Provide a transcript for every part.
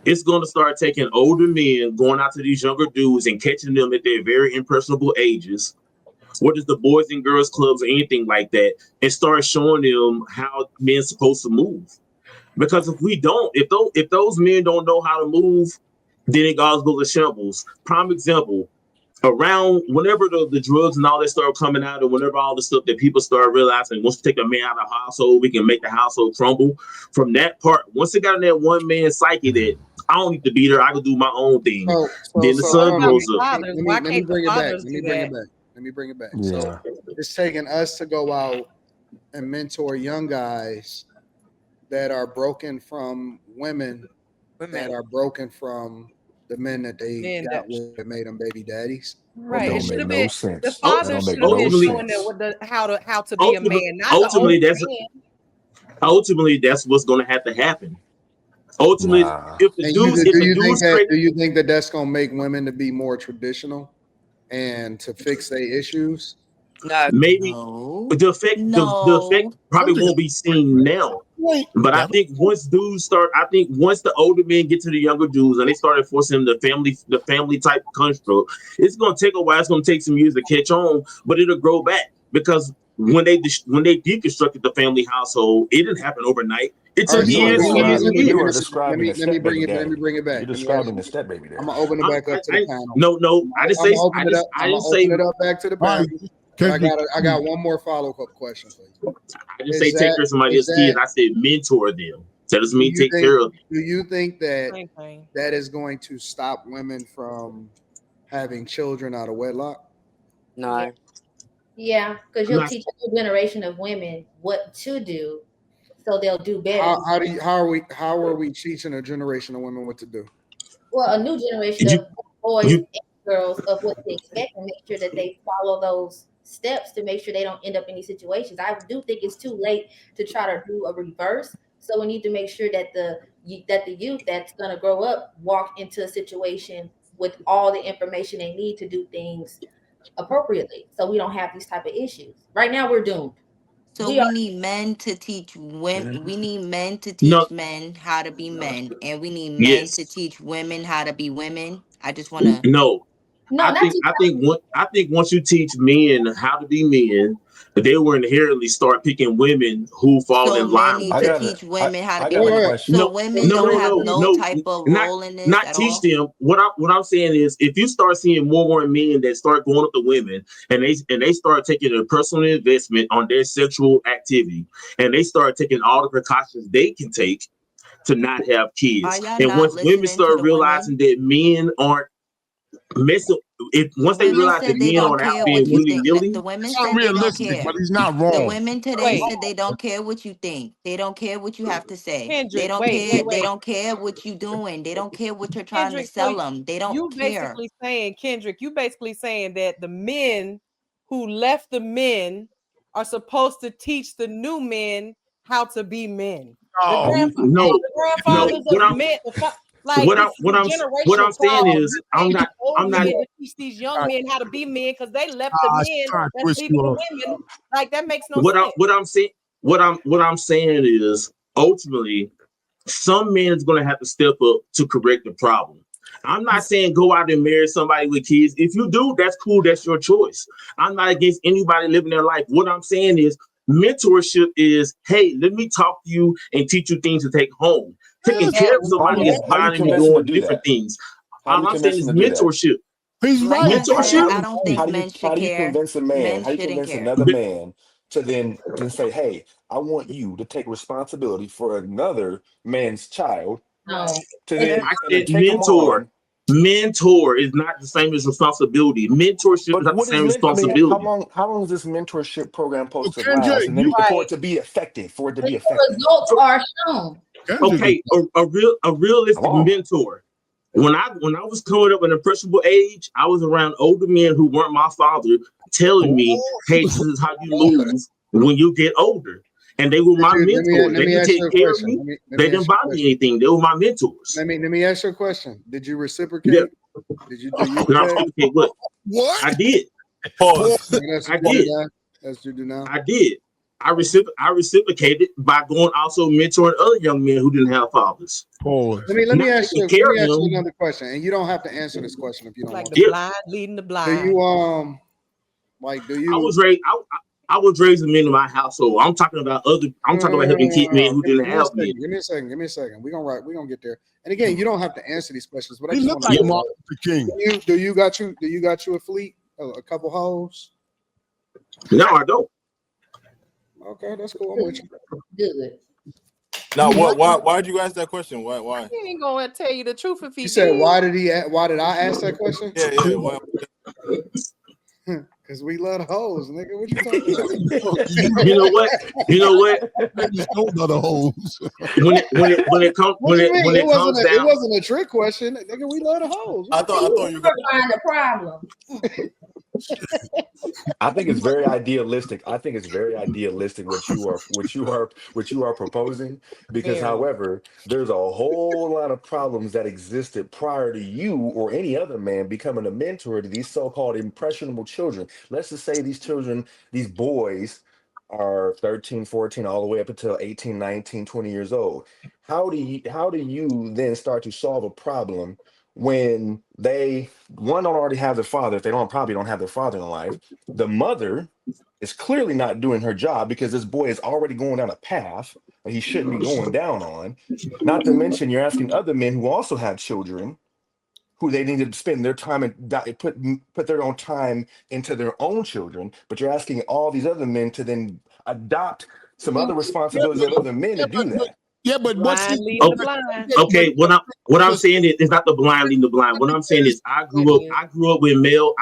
It's going to start taking older men, going out to these younger dudes and catching them at their very impressionable ages, what is the Boys and Girls Clubs or anything like that, and start showing them how men's supposed to move. Because if we don't, if those men don't know how to move, then it all goes to shambles. Prime example, around whenever the drugs and all that start coming out, and whenever all the stuff that people start realizing, once we take a man out of the household, we can make the household crumble. From that part, once it got in that one man psyche that I don't need to be there, I can do my own thing. Then the son grows up. Let me bring it back. Let me bring it back. Yeah. So it's taking us to go out and mentor young guys that are broken from women that are broken from the men that they got with that made them baby daddies. Right. It should have been the father should have been showing them how to be a man. Not ultimately, that's what's going to have to happen. Ultimately, if the dudes, do you think that that's going to make women to be more traditional and to fix their issues? Maybe the effect probably won't be seen now. But I think once the older men get to the younger dudes and they start enforcing the family type construct, it's gonna take a while. It's gonna take some years to catch on, but it'll grow back because when they deconstructed the family household, it didn't happen overnight. It took years and years and years. Let me bring it back. You're describing the step baby there. I'm gonna open it back up to the panel. No, I didn't say. I didn't say it up back to the panel. I got one more follow-up question for you. I didn't say take care of somebody else's kids. I said mentor them. That doesn't mean take care of them. Do you think that is going to stop women from having children out of wedlock? No. Yeah, because you'll teach a new generation of women what to do, so they'll do better. How are we teaching a generation of women what to do? Well, a new generation of boys and girls of what they expect, and make sure that they follow those steps to make sure they don't end up in these situations. I do think it's too late to try to do a reverse. So we need to make sure that the youth that's going to grow up walk into a situation with all the information they need to do things appropriately, so we don't have these type of issues. Right now, we're doomed. So we need men to teach women. We need men to teach men how to be men, and we need men to teach women how to be women. I just want to. No, I think once you teach men how to be men, they will inherently start picking women who fall in line. Men need to teach women how to be women. So women don't have no type of role in this. Not teach them. What I'm saying is, if you start seeing more men that start going up to women, and they start taking a personal investment on their sexual activity, and they start taking all the precautions they can take to not have kids, and once women start realizing that men aren't messing, once they realize that men aren't out being willy-nilly, the women said they don't care. But he's not wrong. The women today said they don't care what you think. They don't care what you have to say. They don't care. They don't care what you doing. They don't care what you're trying to sell them. They don't care. You basically saying that the men who left the men are supposed to teach the new men how to be men. No. Like what I'm saying is, I'm not to teach these young men how to be men because they left the men that's leaving the women. Like that makes no sense. What I'm saying is, ultimately, some men is going to have to step up to correct the problem. I'm not saying go out and marry somebody with kids. If you do, that's cool. That's your choice. I'm not against anybody living their life. What I'm saying is, mentorship is, hey, let me talk to you and teach you things to take home. Taking care of somebody is buying and doing different things. All I'm saying is mentorship. He's right. Mentorship. I don't think men should care. How do you convince a man? How do you convince another man to then say, hey, I want you to take responsibility for another man's child? No. To then Mentor is not the same as responsibility. Mentorship is not the same responsibility. How long is this mentorship program supposed to last? And then for it to be effective, The results are shown. Okay, a realistic mentor. When I was coming up in an impressionable age, I was around older men who weren't my father, telling me, "Hey, this is how you move when you get older." And they were my mentors. They didn't take care of me. They didn't buy me anything. They were my mentors. Let me ask you a question. Did you reciprocate? Yeah. Did you reciprocate what? What? I did. I did. That's what you do now. I did. I reciprocated by going also mentoring other young men who didn't have fathers. Let me ask you another question, and you don't have to answer this question if you don't want to. The blind leading the blind. Do you I was raised men in my household. I'm talking about helping men who didn't have men. Give me a second. We're gonna get there. And again, you don't have to answer these questions, but I He just looked want like to Martin Luther King. do you got you a fleet? A couple hoes? No, I don't. Okay, that's cool. I'm with you. Good. Now, why'd you ask that question? Why? He ain't gonna tell you the truth if he said, did. why did I ask that question? Yeah. Why? Because we love hoes, nigga. What you talking about? You know what? Niggas don't love the hoes. When it comes down, it wasn't a trick question, nigga. We love the hoes. I thought you were find the problem. I think it's very idealistic. What you are proposing, because however, there's a whole lot of problems that existed prior to you or any other man becoming a mentor to these so-called impressionable children. Let's just say these boys are 13, 14, all the way up until 18, 19, 20 years old. How do you then start to solve a problem when they don't already have their father? If they probably don't have their father in life, the mother is clearly not doing her job because this boy is already going down a path that he shouldn't be going down on. Not to mention, you're asking other men who also have children, who they need to spend their time and put their own time into their own children, but you're asking all these other men to then adopt some other responsibilities of other men to do that. Yeah, but okay. What I'm saying is not the blind leading the blind. What I'm saying is I grew up with a male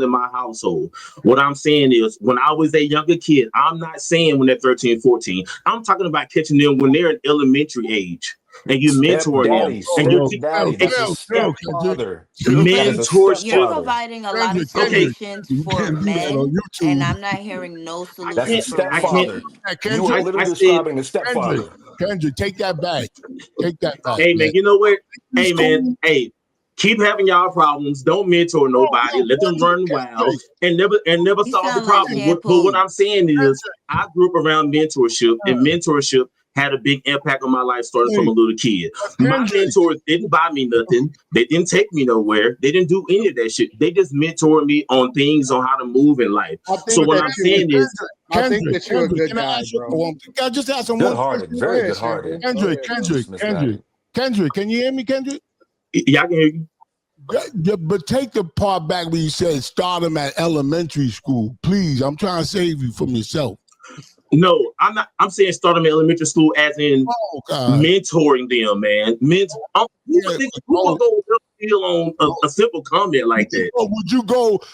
in my household. What I'm saying is when I was a younger kid, I'm not saying when they're 13, 14. I'm talking about catching them when they're in elementary age. And you mentor them. And you're You're providing a lot of solutions for men, and I'm not hearing no solutions for women. You are literally describing a stepfather. Kendrick, take that back. Take that back. Hey, man, you know what? Hey, man, keep having y'all problems. Don't mentor nobody. Let them run wild and never solve the problem. But what I'm saying is I grew up around mentorship, and mentorship had a big impact on my life starting from a little kid. My mentors didn't buy me nothing. They didn't take me nowhere. They didn't do any of that shit. They just mentored me on things on how to move in life. So what I'm saying is, I think that you're a good guy, bro. I just ask him good-hearted, very good-hearted. Kendrick, can you hear me, Kendrick? Yeah, I can hear you. But take the part back where you said start them at elementary school, please. I'm trying to save you from yourself. No, I'm not. I'm saying start them in elementary school, as in mentoring them, man. Who will go on a simple comment like that?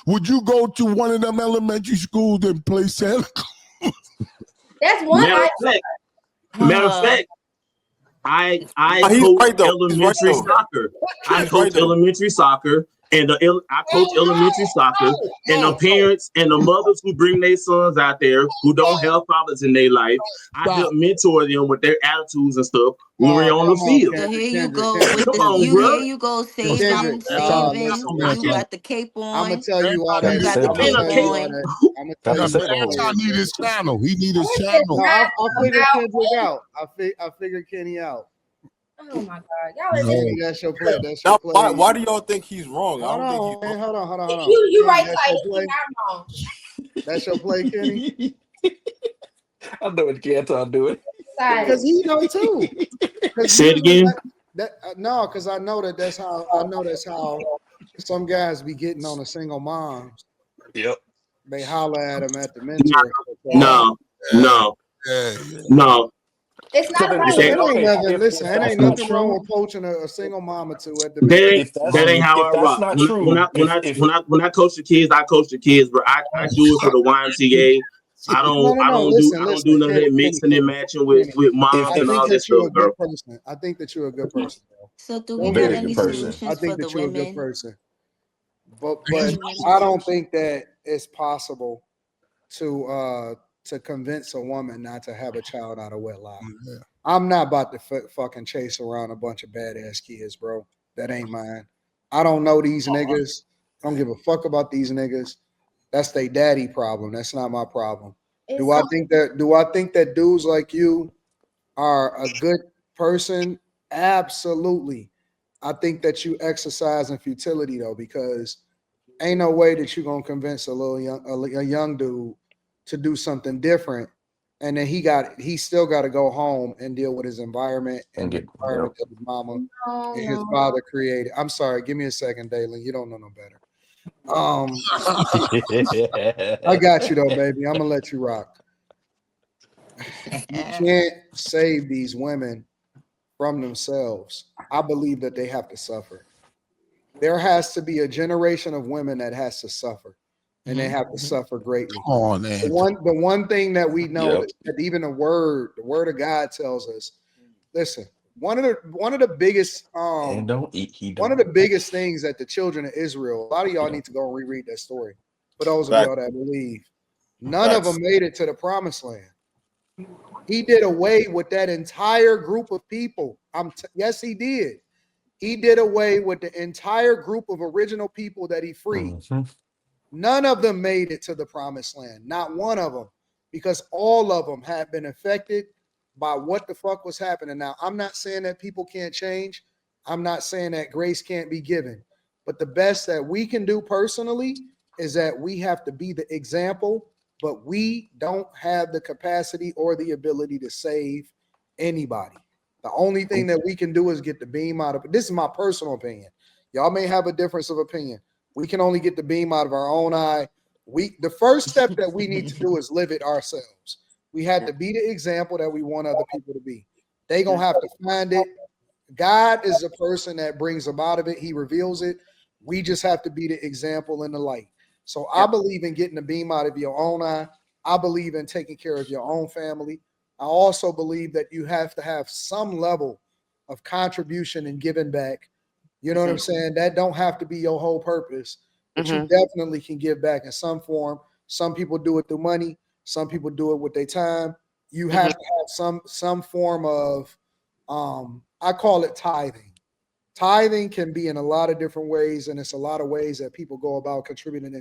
Would you go to one of them elementary schools and play Santa Claus? That's one. Matter of fact, I coach elementary soccer. I coach elementary soccer. And I coach elementary soccer, and the parents and the mothers who bring their sons out there who don't have fathers in their life, I help mentor them with their attitudes and stuff when we're on the field. So here you go with here you go saving. You got the cape on. I'm gonna tell you all that. You got the cape on. Anton need his channel. He need his channel. No, I figured Kendrick out. I figured Kenny out. Oh my God, y'all! That's your play. That's your play. Why do y'all think he's wrong? Hold on. You right, Titus. I'm wrong. That's your play, Kenny. I know what Anton doing. Because he know too. Say it again. No, because I know that's how some guys be getting on a single mom. Yep. They holler at him at the mentor. No. It's not listen, there ain't nothing wrong with coaching a single mom or two at the that ain't how I rock. When I coach the kids, I coach the kids, but I do it for the YMCA. I don't do none of that mixing and matching with moms and all that stuff, bro. I think that you're a good person, bro. So do we have any solutions for the women? A good person. But I don't think that it's possible to convince a woman not to have a child out of wedlock. Yeah. I'm not about to fucking chase around a bunch of badass kids, bro. That ain't mine. I don't know these niggas. I don't give a fuck about these niggas. That's their daddy problem. That's not my problem. Do I think that dudes like you are a good person? Absolutely. I think that you exercise in futility though, because ain't no way that you're gonna convince a young dude to do something different, and then he still got to go home and deal with his environment and the environment that his mama and his father created. I'm sorry, give me a second, Dalen. You don't know no better. I got you though, baby. I'm gonna let you rock. You can't save these women from themselves. I believe that they have to suffer. There has to be a generation of women that has to suffer, and they have to suffer greatly. The one thing that we know that even the word of God tells us. Listen, one of the biggest one of the biggest things that the children of Israel. A lot of y'all need to go and reread that story. For those of y'all that believe, none of them made it to the promised land. He did away with that entire group of people. Yes, he did. He did away with the entire group of original people that he freed. None of them made it to the promised land. Not one of them, because all of them had been affected by what the fuck was happening. Now, I'm not saying that people can't change. I'm not saying that grace can't be given. But the best that we can do personally is that we have to be the example, but we don't have the capacity or the ability to save anybody. The only thing that we can do is get the beam out of it. This is my personal opinion. Y'all may have a difference of opinion. We can only get the beam out of our own eye. The first step that we need to do is live it ourselves. We had to be the example that we want other people to be. They gonna have to find it. God is the person that brings them out of it. He reveals it. We just have to be the example and the light. So I believe in getting the beam out of your own eye. I believe in taking care of your own family. I also believe that you have to have some level of contribution and giving back. You know what I'm saying? That don't have to be your whole purpose, but you definitely can give back in some form. Some people do it through money. Some people do it with their time. You have to have some form of, I call it tithing. Tithing can be in a lot of different ways, and it's a lot of ways that people go about contributing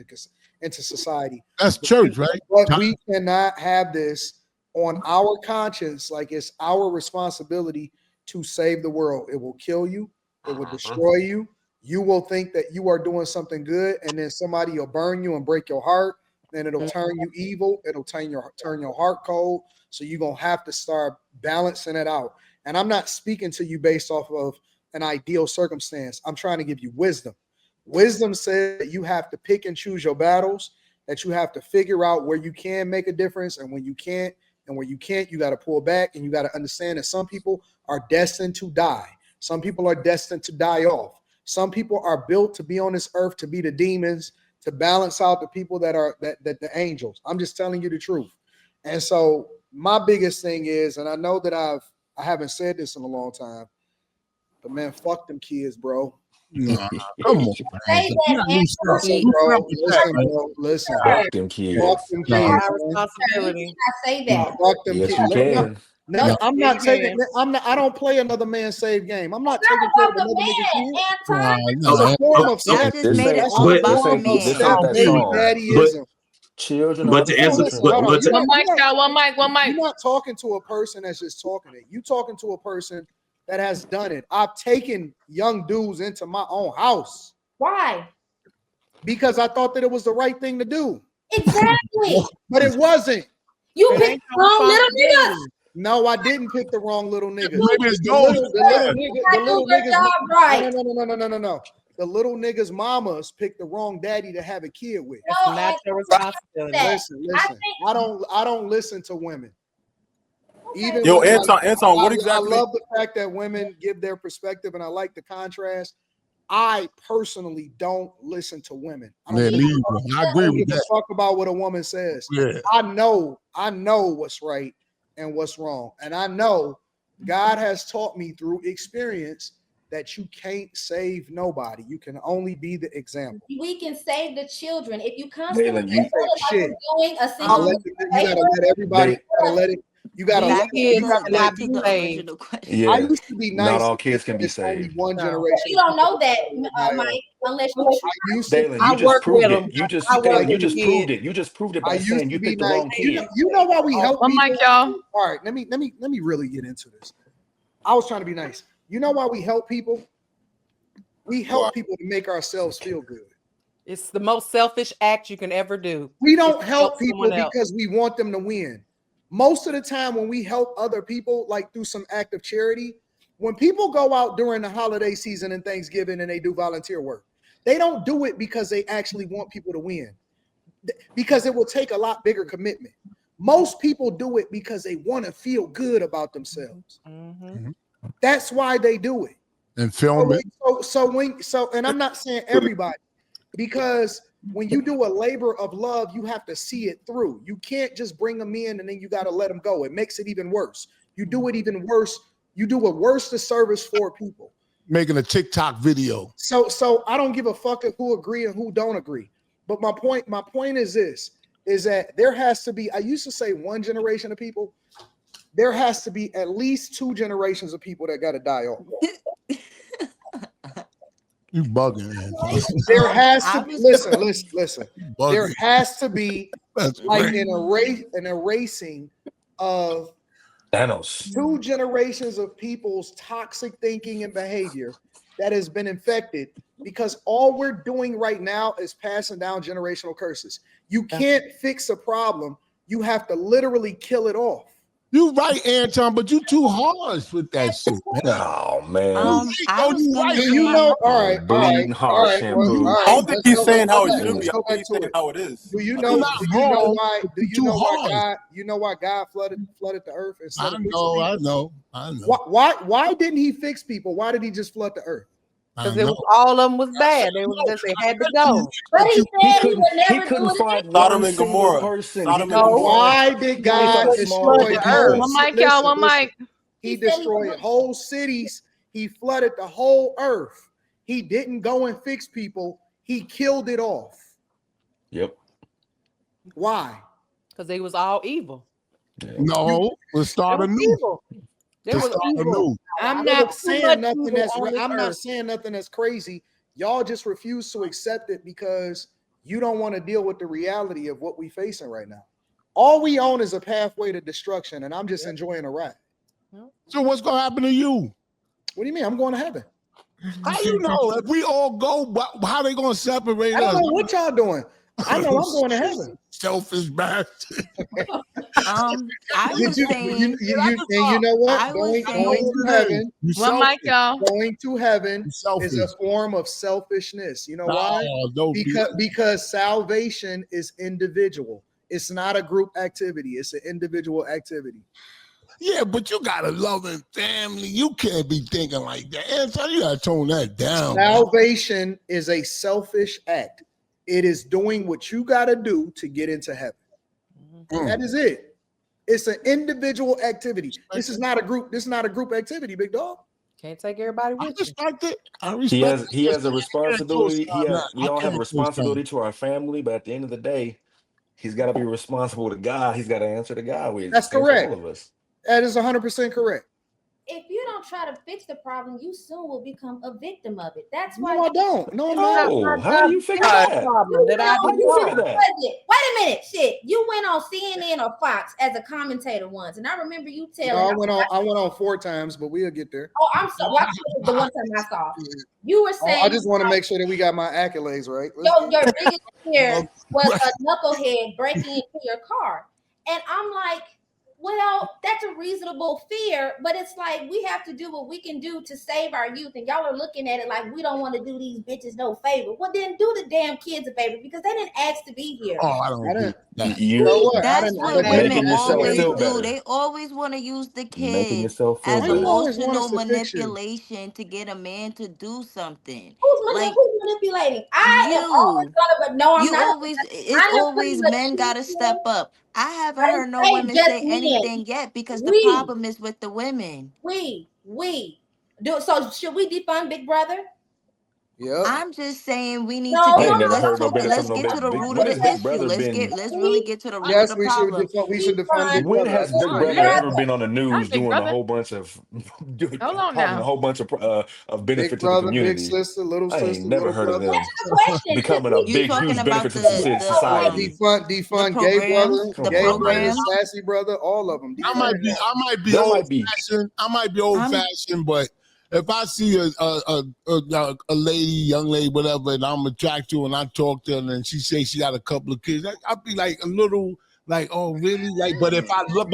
into society. That's church, right? But we cannot have this on our conscience like it's our responsibility to save the world. It will kill you. It will destroy you. You will think that you are doing something good, and then somebody will burn you and break your heart, and it'll turn you evil. It'll turn your heart cold. So you're going to have to start balancing it out. And I'm not speaking to you based off of an ideal circumstance. I'm trying to give you wisdom. Wisdom says that you have to pick and choose your battles, that you have to figure out where you can make a difference and when you can't. And where you can't, you got to pull back, and you got to understand that some people are destined to die. Some people are destined to die off. Some people are built to be on this earth to be the demons, to balance out the people that are the angels. I'm just telling you the truth. And so my biggest thing is, and I know that I haven't said this in a long time, but man, fuck them kids, bro. Nah, come on, man. Listen, bro. Listen. Fuck them kids. Fuck them kids. Our responsibility. You cannot say that. Fuck them Yes, kids. you can. No, I'm not taking. I don't play another man's save game. I'm not taking care of another nigga kid. It's a form of Y'all just made it all about the man. Daddyism. Children but are to answer, One mic. You're not talking to a person that's just talking it. You talking to a person that has done it. I've taken young dudes into my own house. Why? Because I thought that it was the right thing to do. Exactly. But it wasn't. You picked the wrong little niggas. No, I didn't pick the wrong little niggas. The little niggas. No. The little niggas' mamas picked the wrong daddy to have a kid with. That's not your responsibility. Listen. I don't listen to women. Even Yo, Anton, what exactly? I love the fact that women give their perspective, and I like the contrast. I personally don't listen to women. I agree with that. Fuck about what a woman says. Yeah. I know what's right and what's wrong, and I know God has taught me through experience that you can't save nobody. You can only be the example. We can save the children if you constantly doing a single. You gotta let everybody. You gotta let it. Yeah. I used to be nice. Not all kids can be saved. One generation. You don't know that, Mike. unless you Dalen, you just proved it. You just proved it. You just proved it by saying you picked the wrong kid. You know why we help people? Mike, y'all. All right, let me really get into this. I was trying to be nice. You know why we help people? We help people to make ourselves feel good. It's the most selfish act you can ever do. We don't help people because we want them to win. Most of the time when we help other people, like through some act of charity, when people go out during the holiday season and Thanksgiving and they do volunteer work, they don't do it because they actually want people to win, because it will take a lot bigger commitment. Most people do it because they want to feel good about themselves. Mm-hmm. That's why they do it. And film it. So, and I'm not saying everybody, because when you do a labor of love, you have to see it through. You can't just bring them in and then you got to let them go. It makes it even worse. You do it even worse. You do a worse disservice for people. Making a TikTok video. So I don't give a fuck who agree and who don't agree. But my point is this, is that there has to be, I used to say one generation of people, there has to be at least 2 generations of people that got to die off. You bugging, man. There has to be, listen. There has to be like an erasing of Thanos. 2 generations of people's toxic thinking and behavior that has been infected, because all we're doing right now is passing down generational curses. You can't fix a problem. You have to literally kill it off. You right, Anton, but you too harsh with that shit, man. Oh man. You know, all right. I don't think he's saying how it should be. I think he's saying how it is. Do you know why God flooded the earth? I know. Why didn't he fix people? Why did he just flood the earth? Because all of them was bad. They had to go. But he said he would never couldn't find Sodom and Gomorrah. Why did God destroy the earth? One mic, y'all. One mic. He destroyed whole cities. He flooded the whole earth. He didn't go and fix people. He killed it off. Yep. Why? Because they was all evil. No, let's start anew. I'm not saying nothing that's crazy. Y'all just refuse to accept it because you don't want to deal with the reality of what we facing right now. All we own is a pathway to destruction, and I'm just enjoying a ride. So what's gonna happen to you? What do you mean? I'm going to heaven. How you know? If we all go, how they gonna separate us? I don't know what y'all doing. I know I'm going to heaven. Selfish bastard. I was saying, you know what? Going to heaven. One mic, y'all. Going to heaven is a form of selfishness. You know why? Because salvation is individual. It's not a group activity. It's an individual activity. Yeah, but you got a loving family. You can't be thinking like that. And so you gotta tone that down. Salvation is a selfish act. It is doing what you got to do to get into heaven. That is it. It's an individual activity. This is not a group. This is not a group activity, big dog. Can't take everybody with you. I respect it. He has a responsibility. We all have a responsibility to our family, but at the end of the day, he's got to be responsible to God. He's got to answer to God. That's correct. All of us. That is 100% correct. If you don't try to fix the problem, you soon will become a victim of it. That's why. No, I don't. No, how do you figure that? Wait a minute, shit. You went on CNN or Fox as a commentator once, and I remember you telling. I went on 4 times, but we'll get there. Oh, I'm sorry. The one time I saw you were saying. I just want to make sure that we got my accolades right. Your biggest fear was a knucklehead breaking into your car, and I'm like, well, that's a reasonable fear, but it's like we have to do what we can do to save our youth, and y'all are looking at it like we don't want to do these bitches no favor. Well, then do the damn kids a favor because they didn't ask to be here. Oh, I don't. That's what women always do. They always want to use the kid as emotional manipulation to get a man to do something. Who's manipulating? It's always men gotta step up. I haven't heard no women say anything yet because the problem is with the women. So should we defund Big Brother? Yeah. I'm just saying we need No, to I get ain't never let's heard no talk big let's no get to the big. root When of the has Big issue. Brother been? Let's really get to the root of Yes, the we should problem. defund Big When Brother. has Big on Brother now. ever been on the news Not Big doing a Brother. whole bunch of Hold on causing a now. whole bunch of Big benefit to the brother, big community? sister, little I ain't sister, never little heard of brother. them Answer the question, because becoming a You big, talking huge about benefit to society. the Defund gay brother, programs, the gay brother, programs? sassy brother, all of them. I Defund might them be all. That old might be. fashioned. I might be old fashioned, but if I see a lady, young lady, whatever, and I'm attracted to, and I talk to her, and she says she got a couple of kids, I'd be like a little like, oh really? Like, but if I but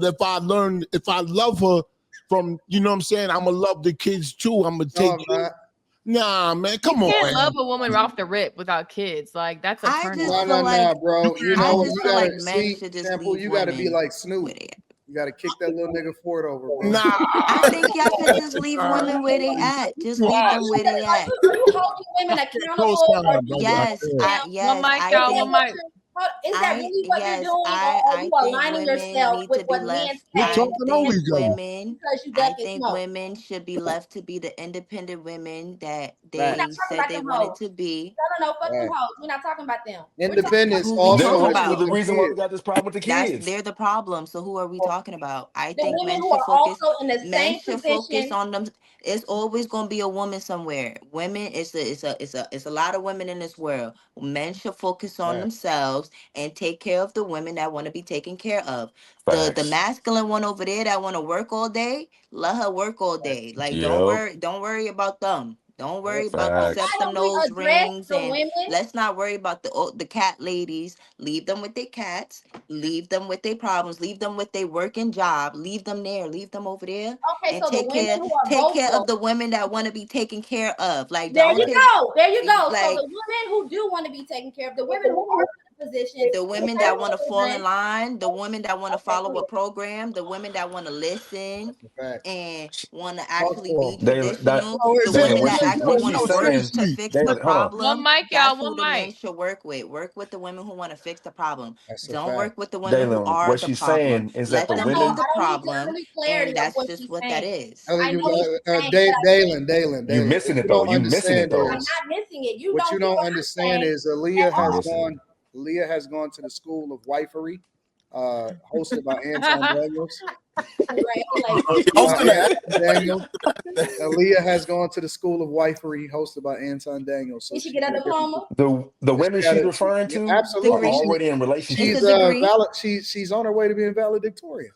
if I love her from, you know what I'm saying, I'm gonna love the kids too. I'm gonna take. Nah, man, come on. You can't love a woman off the rip without kids. Like that's a turn on. No, bro. You know, I you just feel gotta like men see, should just Shampoo. leave You gotta be women like Snoop. where they at. You gotta kick that little nigga Ford over, bro. Nah, I think y'all should just leave women where they at. Just leave them where they at. Are you holding women accountable? Or Yes, One mic, I y'all. think One mic. is that really what you're doing, or are you think aligning women yourself need with to be what men left. say? I think women. Because you I duck and think smoke. women should be left to be the independent women that We're not they talking said about they them wanted hoes. to be. No, fuck them hoes. We're not talking about them. Independence Who we also talking That's helps the with about? them reason why we kids. got this problem with the kids. They're the problem. So who are we talking about? I The think women men who should are focus. also in the Men same should focus position. on them. It's always gonna be a woman somewhere. Women, it's a lot of women in this world. Men should focus on themselves and take care of the women that want to be taken care of. The Facts. masculine one over there that want to work all day, let her work all day. Like Yep. don't worry about them. Don't worry about the Facts. Why septum don't we nose address rings, the and women? let's not worry about the cat ladies. Leave them with their cats. Leave them with their problems. Leave them with their working job. Leave them there. Leave them over there, Okay, and so the women who are take care vocal. of the women that want to be taken care of. Like There don't you take go. There you go. So like the women who do want to be taken care of, the women who are in the position, the women that want to fall in line, the women that want to follow a program, the women that want to listen and want to actually be traditional, the Dalen, women that actually what want she's to work saying, to fix the Dalen, hold on. One problem. mic, That's y'all. who One the men mic. should work with. Work with the women who want to fix the problem. That's a Don't fact. work with the women who Dalen, are what the she's problem. saying is that Let the them be women the I don't need problem, really clarity and of that's what just she's what that saying. is. I know what she's saying, but Dalen. missing What it you though. don't You missing it understand though. I'm is not missing it. You what don't you hear don't what I'm understand saying. is Aaliyah That's all. has gone to the school of wifery, hosted by Anton Daniels. Hosting that. Aaliyah has gone to the school of wifery, hosted by Anton Daniels. So Did she get a diploma? The women she's referring to are absolutely already in It's relationships. a degree. She's on her way to being valedictorian.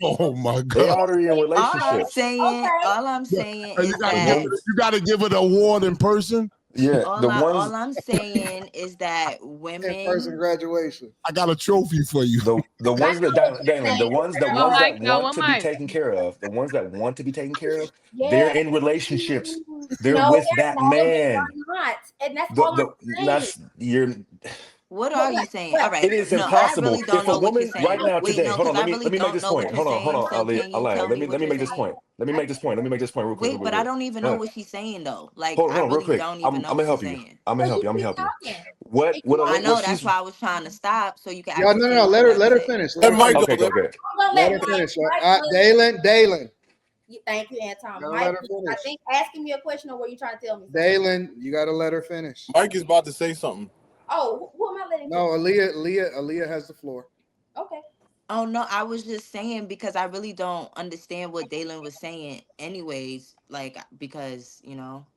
Oh my They God. already in All relationships. I'm saying is that You gotta give it an award in person. Yeah, all the ones I'm saying is that In-person women. graduation. I got a trophy for you. the ones that Dalen, the ones One mic, that y'all. want One to be mic. taken care of, the ones that want to be taken care of, they're Yeah. in relationships. They're No, with they're that not. They man. are not. And that's all I'm saying. That's you're. What are you saying? All right. It is No, I impossible really don't if a know what you're woman right saying. now Wait, today. no, Hold because on, I really let me make don't this know what point. you're Hold saying. on, So Ali, can you Ali. tell me Let what me you're make this saying? point. Let me make this point. Let me make this point real quick. Wait, but I don't even know what she's saying though. Like Hold I on, real really quick. don't I'm even know gonna what she's help you. saying. I'm gonna help you. I'm gonna help you. What I what know that's she's why I was trying to stop so you can Yeah, actually say no. what you got to Let her say. finish. Let Mike go. okay, go ahead. I'm gonna Let let her Mike. finish. Mike Dalen. Thank you, Anton. Gotta Mike, let her I finish. think asking me a question or were you trying to tell me something? Dalen, you gotta let her finish. Mike is about to say something. Oh, who am I letting? No, Aaliyah has the floor. Okay. Oh no, I was just saying because I really don't understand what Dalen was saying anyways, like because,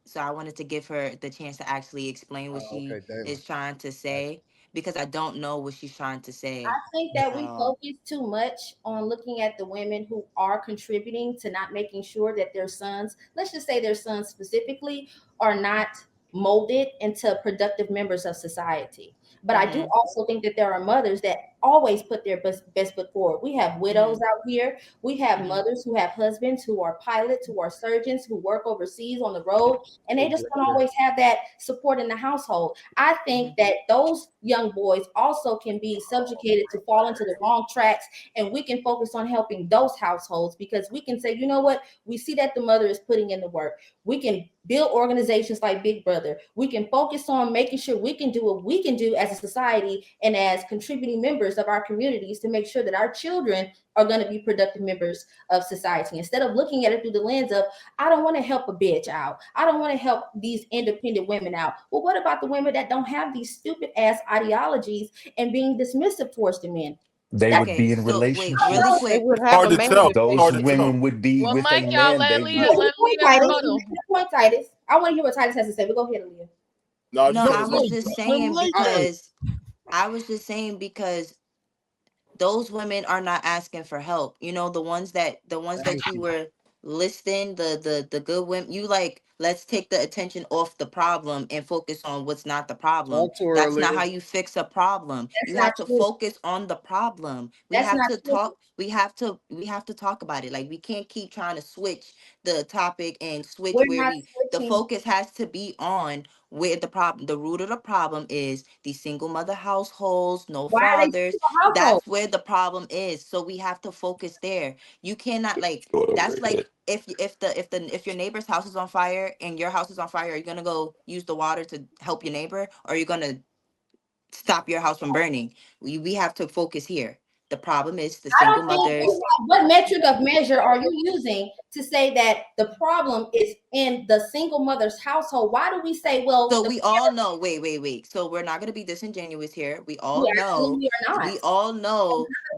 so I wanted to give her the chance to actually explain what she is trying to say because I don't know what she's trying to say. I think that we focus too much on looking at the women who are contributing to not making sure that their sons, let's just say their sons specifically, are not molded into productive members of society. But I do also think that there are mothers that always put their best foot forward. We have widows out here. We have mothers who have husbands who are pilots, who are surgeons, who work overseas on the road, and they just don't always have that support in the household. I think that those young boys also can be subjugated to fall into the wrong tracks, and we can focus on helping those households because we can say, you know what, we see that the mother is putting in the work. We can build organizations like Big Brother. We can focus on making sure we can do what we can do as a society and as contributing members of our communities to make sure that our children are going to be productive members of society, instead of looking at it through the lens of, I don't want to help a bitch out. I don't want to help these independent women out. Well, what about the women that don't have these stupid ass ideologies and being dismissive towards the men? They would be in relationships. Really quick. Hard to tell. Those women would be with a man. Let They Leah would. Point, Titus. I want to hear what Titus has to say, but go ahead, Leah. No, I was just saying because those women are not asking for help. You know, the ones that you were listing, the good women, you like, let's take the attention off the problem and focus on what's not the problem. That's not how you fix a problem. You have to focus on the problem. We have to talk. We have to talk about it. Like, we can't keep trying to switch the topic and switch the focus has to be on where the root of the problem is. These single mother households, no fathers. That's where the problem is. So we have to focus there. You cannot that's like if your neighbor's house is on fire and your house is on fire, are you gonna go use the water to help your neighbor, or are you gonna stop your house from burning? We have to focus here. The problem is the single mothers. What metric of measure are you using to say that the problem is in the single mother's household? Why do we say, well, so we all know, wait. So we're not going to be disingenuous here. We all know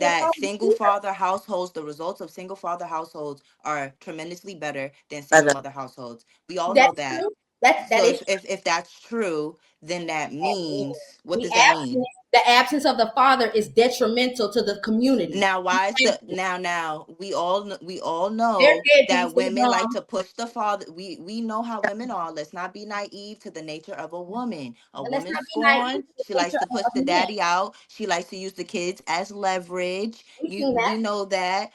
that single father households, the results of single father households are tremendously better than single mother households. We all know that. If that's true, then that means, what does that mean? The absence of the father is detrimental to the community. Now, why is now we all know that women like to push the father. We know how women are. Let's not be naive to the nature of a woman. A woman's born. She likes to push the daddy out. She likes to use the kids as leverage. We know that.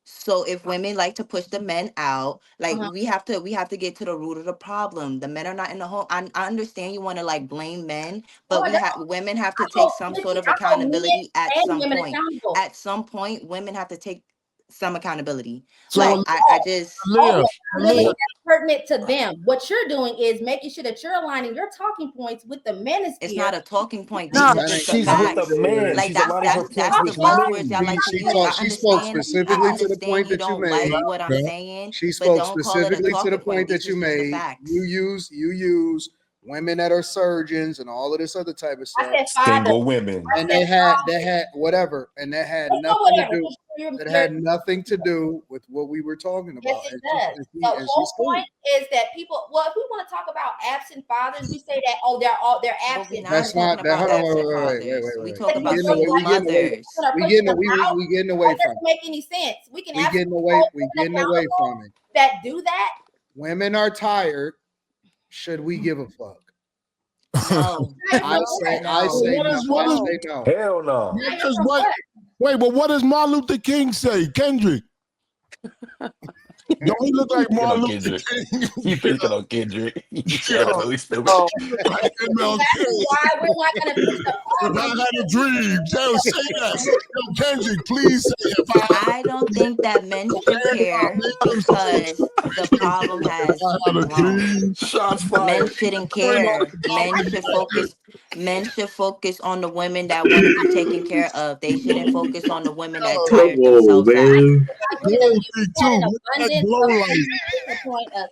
So if women like to push the men out, like we have to get to the root of the problem. The men are not in the home. I understand you want to like blame men, but women have to take some sort of accountability at some point. At some point, women have to take some accountability. So I just that's pertinent to them. What you're doing is making sure that you're aligning your talking points with the manosphere. It's not a talking point. She's with the man. Like, she's aligning her points with men. She spoke specifically to the point that you made. Like what I'm saying. She spoke specifically to the point that you made. You use women that are surgeons and all of this other type of stuff. Single women. And they had whatever, and that had nothing to do. That had nothing to do with what we were talking about. Yes, it does. The whole point is that people. Well, if we want to talk about absent fathers, we say that they're absent. That's not. Hold on, wait. We talk about single mothers. We getting away from it. Make any sense? We getting away from it. That do that. Women are tired. Should we give a fuck? No. I say no. Hell no. But what does Martin Luther King say, Kendrick? Don't he look like Martin Luther King? You picking on Kendrick? Really stupid. That's why we're not going to fix the problem. If I had a dream, tell say that. Kendrick, please say if I don't think that men should care because the problem has grown. Men shouldn't care. Men should focus on the women that want to be taken care of. They shouldn't focus on the women that tire themselves out.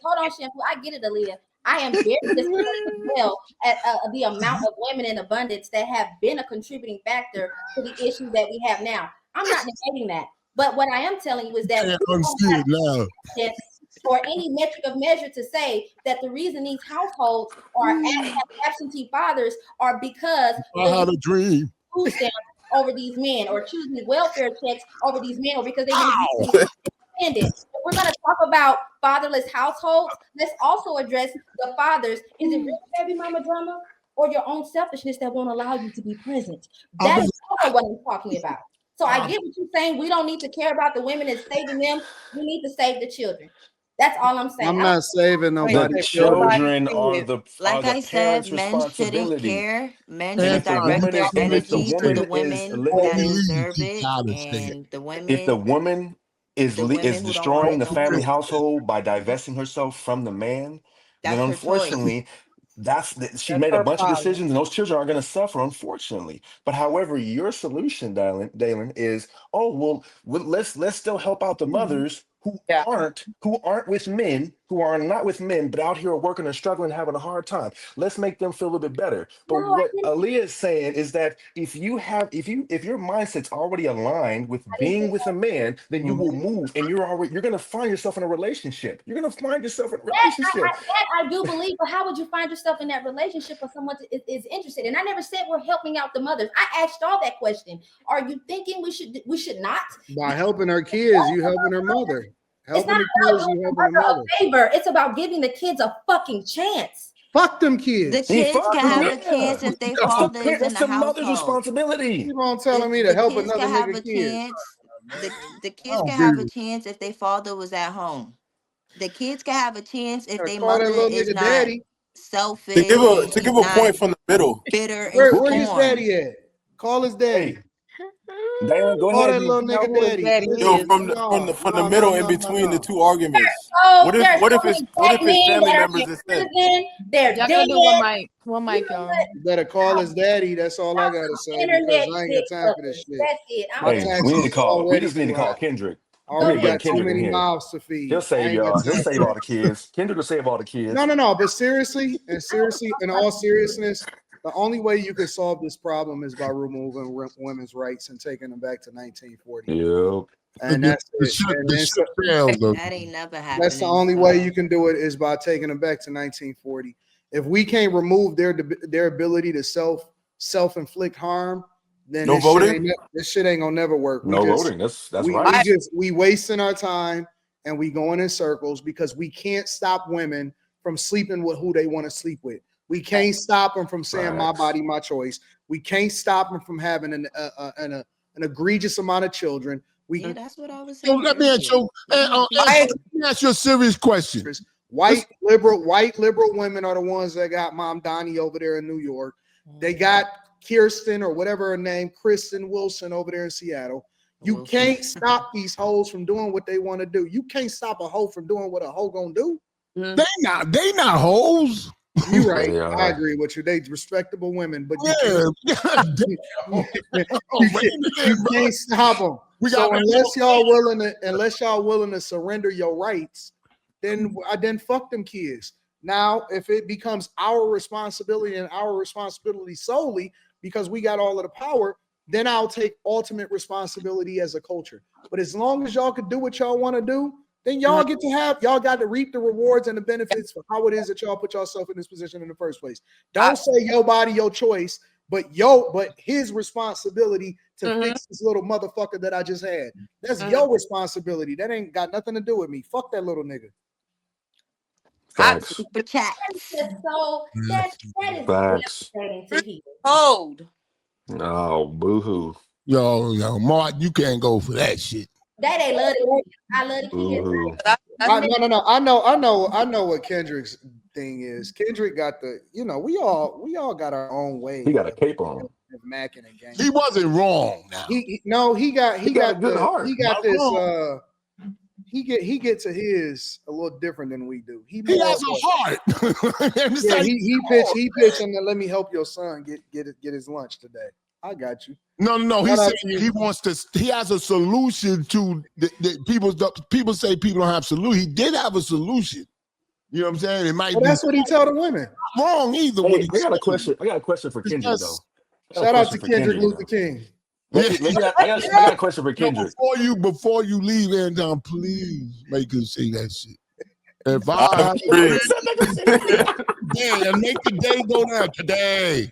Hold on, Shampoo. I get it, Aaliyah. I am very disappointed as well at the amount of women in abundance that have been a contributing factor to the issues that we have now. I'm not negating that, but what I am telling you is that or any metric of measure to say that the reason these households are absentee fathers are because I had a dream. Food stamps over these men, or choosing welfare checks over these men, or because they want to be independent. If we're going to talk about fatherless households, let's also address the fathers. Is it real baby mama drama or your own selfishness that won't allow you to be present? That's also what I'm talking about. So I get what you're saying. We don't need to care about the women and saving them. We need to save the children. That's all I'm saying. I'm not saving nobody. The children are the like I said, men shouldn't care. Men should direct their energy to the women that deserve it, and the women. If the woman is destroying the family household by divesting herself from the man, then unfortunately, She made a bunch of decisions, and those children are going to suffer, unfortunately. But however, your solution, Dalen, is, let's still help out the mothers who aren't with men, who are not with men, but out here working and struggling, having a hard time. Let's make them feel a little bit better. But what Aaliyah is saying is that if your mindset's already aligned with being with a man, then you will move, and you're going to find yourself in a relationship. You're going to find yourself in a relationship. I do believe, but how would you find yourself in that relationship if someone is interested? And I never said we're helping out the mothers. I asked y'all that question. Are you thinking we should not? By helping her kids, you helping her mother. Helping the kids, you helping the mother. Favor. It's about giving the kids a fucking chance. Fuck them kids. The kids can have a chance if they father is in the household. Mother's responsibility. You on telling me to help another nigga kid? The kids can have a chance if their father was at home. The kids can have a chance if their mother is not daddy. Selfish. To give a point from the middle. Bitter. Where his daddy at? Call his daddy. Damn, go Call ahead. that little nigga daddy. Yo, from the middle in between the two arguments. What if his family members instead? They're dead. One mic, y'all. You better call his daddy. That's all I gotta say. Because I ain't got time for this shit. That's it. We just need to call Kendrick. Already got too many mouths to feed. He'll save y'all. He'll save all the kids. Kendrick will save all the kids. No. But seriously, in all seriousness, the only way you can solve this problem is by removing women's rights and taking them back to 1940. Yep. And that's it. That ain't never happened. That's the only way you can do it is by taking them back to 1940. If we can't remove their ability to self-inflict harm, then this shit ain't gonna never work. Voting. That's right. We wasting our time and we going in circles because we can't stop women from sleeping with who they want to sleep with. We can't stop them from saying my body, my choice. We can't stop them from having an egregious amount of children. That's what I was saying. Let me ask you a serious question. White liberal women are the ones that got Mom Donnie over there in New York. They got Kirsten or whatever her name, Kristen Wilson over there in Seattle. You can't stop these hoes from doing what they want to do. You can't stop a hoe from doing what a hoe gonna do. They not hoes. You're right. I agree with you. They respectable women, but you can't stop them. So unless y'all willing to surrender your rights, then fuck them kids. Now, if it becomes our responsibility and our responsibility solely because we got all of the power, then I'll take ultimate responsibility as a culture. But as long as y'all can do what y'all want to do, then y'all got to reap the rewards and the benefits for how it is that y'all put yourself in this position in the first place. Don't say your body, your choice, but his responsibility to fix this little motherfucker that I just had. That's your responsibility. That ain't got nothing to do with me. Fuck that little nigga. Facts. Super chat. That is devastating to hear. Hold. Oh, boo-hoo. Yo, Mark, you can't go for that shit. That ain't love it. I love the kids. No. I know what Kendrick's thing is. Kendrick got we all got our own way. He got a cape on. Macking and gang. He wasn't wrong. Now. He got a good heart. He got this. He gets to his a little different than we do. He has a heart. He pitched and then let me help your son get his lunch today. I got you. No. He said he wants to. He has a solution to the people say people don't have solution. He did have a solution. You know what I'm saying? It might. That's what he tell the women. Not wrong either. Hey, I got a question for Kendrick though. Shout out to Kendrick Luther King. I got a question for Kendrick. Before you leave, Anton, please make him say that shit. If I make the day go down today.